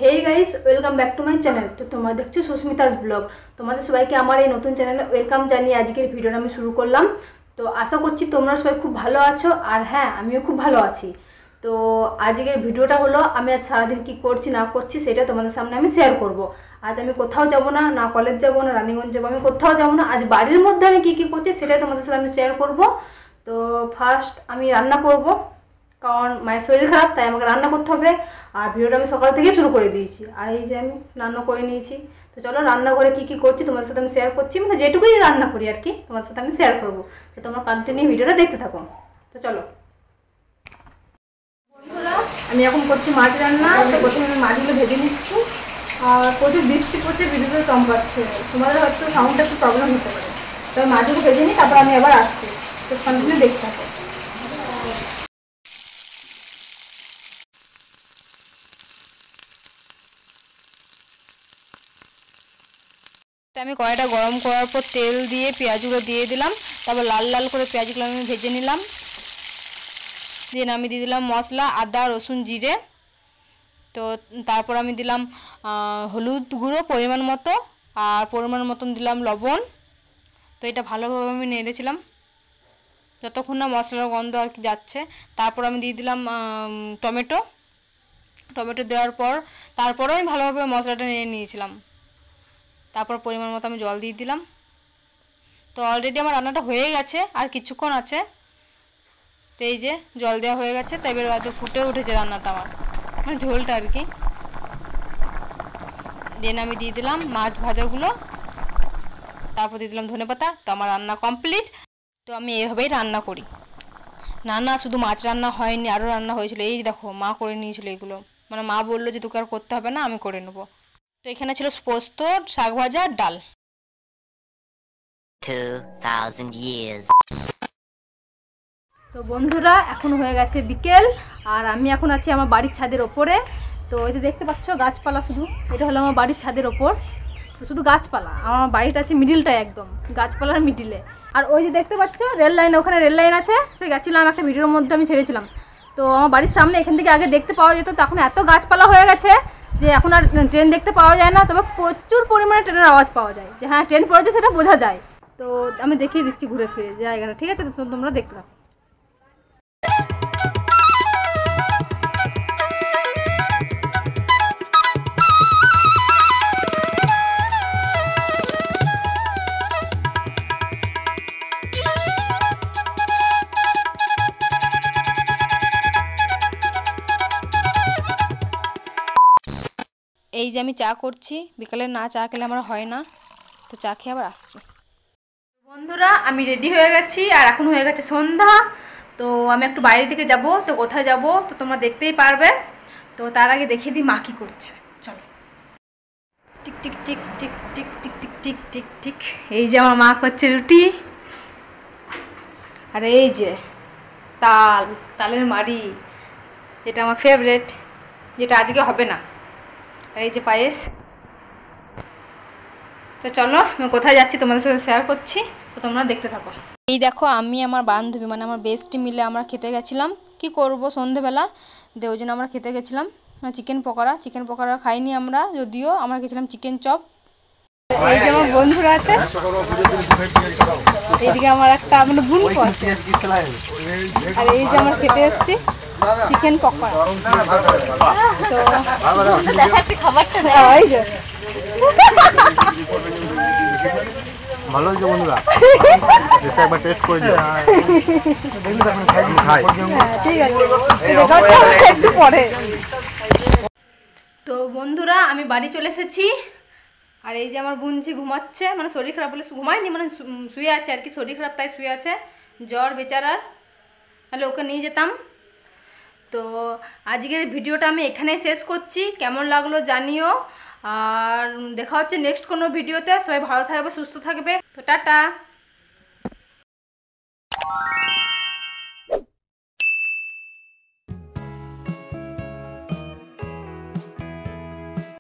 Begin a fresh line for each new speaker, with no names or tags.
Hey guys, welcome back to my channel. তো তোমরা দেখছো সুস্মিতাস ব্লগ। তোমাদের সবাইকে আমার এই নতুন চ্যানেলে ওয়েলকাম জানিয়ে আজকের ভিডিওটা আমি শুরু করলাম। তো আশা করছি তোমরা সবাই খুব ভালো আছো, আর হ্যাঁ, আমিও খুব ভালো আছি। তো আজকের ভিডিওটা হলো আমি আজ সারাদিন কী করছি না করছি সেটা তোমাদের সামনে আমি শেয়ার করব। আজ আমি কোথাও যাব না, না কলেজ যাব না, রানিগঞ্জ যাবো, আমি কোথাও যাব না। আজ বাড়ির মধ্যে আমি কী কী করছি সেটাই তোমাদের সাথে আমি শেয়ার করব। তো ফার্স্ট আমি রান্না করব, কারণ মায়ের শরীর খারাপ, তাই আমাকে রান্না করতে হবে। আর ভিডিওটা আমি সকাল থেকে শুরু করে দিয়েছি, আর এই যে আমি রান্না করে নিয়েছি। তো চলো রান্নাঘরে কী কী করছি তোমাদের সাথে আমি শেয়ার করছি, মানে যেটুকুই রান্না করি আর কি তোমাদের সাথে আমি শেয়ার করবো। তো তোমরা কন্টিনিউ ভিডিওটা দেখতে থাকো। তো চলো বন্ধুরা, আমি এখন করছি মাছ রান্না। তো প্রথমে আমি মাছগুলো ভেজে নিচ্ছি। আর প্রচুর বৃষ্টি পড়ছে, বিদ্যুতের চমকাচ্ছে, তোমাদের হয়তো সাউন্ডটা একটু প্রবলেম হতে পারে। তো আমি মাছগুলো ভেজে নিই, তারপর আমি আবার আসছি। তো কন্টিনিউ দেখতে থাকো।
আমি কড়াইটা গরম করার পর তেল দিয়ে পেঁয়াজগুলো দিয়ে দিলাম। তারপর লাল লাল করে পেঁয়াজগুলো আমি ভেজে নিলাম। দিয়ে আমি দিয়ে দিলাম মশলা, আদা রসুন জিরে। তো তারপর আমি দিলাম হলুদ গুঁড়ো পরিমাণ মতো, আর পরিমাণ মতন দিলাম লবণ। তো এটা ভালোভাবে আমি নেড়েছিলাম যতক্ষণ না মশলার গন্ধ আর কি যাচ্ছে। তারপর আমি দিয়ে দিলাম টমেটো। টমেটো দেওয়ার পর তারপরেও আমি ভালোভাবে মশলাটা নেড়ে নিয়েছিলাম। তারপর পরিমাণ মতো আমি জল দিয়ে দিলাম। তো অলরেডি আমার রান্নাটা হয়ে গেছে, আর কিছুক্ষণ আছে। তো এই যে জল দেওয়া হয়ে গেছে, তাই এবার হয়তো ফুটে উঠেছে রান্নাটা আমার, মানে ঝোলটা আর কি। দেন আমি দিয়ে দিলাম মাছ ভাজাগুলো, তারপর দিয়ে দিলাম ধনেপাতা। তো আমার রান্না কমপ্লিট। তো আমি এভাবেই রান্না করি। না শুধু মাছ রান্না হয়নি, আরও রান্না হয়েছিল। এই দেখো মা করে নিয়েছিল এগুলো, মানে মা বললো যে তোকে আর করতে হবে না, আমি করে নেবো। তো এখানে ছিল পোস্ত, শাক ভাজা, ডাল।
2000 years.
তো বন্ধুরা, এখন হয়ে গেছে বিকেল, আর আমি এখন আছি আমার বাড়ির ছাদের ওপরে। তো এই যে দেখতে পাচ্ছ গাছপালা, শুধু এটা হলো আমার বাড়ির ছাদের ওপর। তো শুধু গাছপালা, আমার বাড়িটা আছে মিডিলটায়, একদম গাছপালার মিডিলে। আর ওই যে দেখতে পাচ্ছ রেল লাইন, ওখানে রেল লাইন আছে। সে গেছিলাম একটা ভিডিওর মধ্যে আমি ছেড়েছিলাম। তো আমার বাড়ির সামনে এখান থেকে আগে দেখতে পাওয়া যেত, তো এখন এত গাছপালা হয়ে গেছে যে এখন আর ট্রেন দেখতে পাওয়া যায় না। তবে প্রচুর পরিমাণে ট্রেনের আওয়াজ পাওয়া যায়, যে হ্যাঁ ট্রেন পড়েছে সেটা বোঝা যায়। তো আমি দেখিয়ে দিচ্ছি ঘুরে ফিরে জায়গাটা, ঠিক আছে? তো তোমরা দেখতে পাও।
এই যে আমি চা করছি, বিকালে না চা খেলে আমার হয় না। তো চা খেয়ে আবার আসছি।
বন্ধুরা, আমি রেডি হয়ে গেছি, আর এখন হয়ে গেছে সন্ধ্যা। তো আমি একটু বাইরে থেকে যাব, তো কোথায় যাব তো তোমরা দেখতেই পারবে। তো তার আগে দেখিয়ে দিই মা কি করছে। চলো। Tick tick tick tick tick tick tick tick tick tick. এই যে আমার মা করছে রুটি, আর এই যে তালের মাড়ি, যেটা আমার ফেভারেট, যেটা আজকে হবে না। আর এই যে পায়েস। তো চলো আমি কোথায় যাচ্ছি তোমাদের সাথে শেয়ার করছি, তো তোমরা দেখতে থাকো।
এই দেখো আমি আমার বান্ধবী, মানে আমার বেস্টি মিলে আমরা খেতে গেছিলাম। কি করব সন্ধেবেলা, ওই জন্য আমরা খেতে গেছিলাম চিকেন পকোড়া খাইনি আমরা, যদিও আমরা গেছিলাম চিকেন চপ।
এই যে আমার বন্ধুরা আছে, এইদিকে আমার একটা মানে বোন আছে, আর এই যে আমরা খেতে এসেছি চিকেন পকোড়া। তো দেখাচ্ছি খাবারটা, এই যে
ভালো হয়েছে বন্ধুরা, এসে একবার টেস্ট করে দিও।
ঠিক আছে, একটু পরে। তো বন্ধুরা, আমি বাড়ি চলে এসেছি। আর এই যে আমার বোনজি ঘুমাচ্ছে, মানে শরীর খারাপ বলে ঘুমায়নি, মানে শুয়ে আছে আর কি, শরীর খারাপ তাই শুয়ে আছে, জ্বর বেচারার, তাহলে ওকে নিয়ে যেতাম। তো আজকের ভিডিওটা আমি এখানেই শেষ করছি। কেমন লাগলো জানিও, আর দেখা হচ্ছে নেক্সট কোনো ভিডিওতে। সবাই ভালো থাকবে, সুস্থ থাকবে। তো টাটা।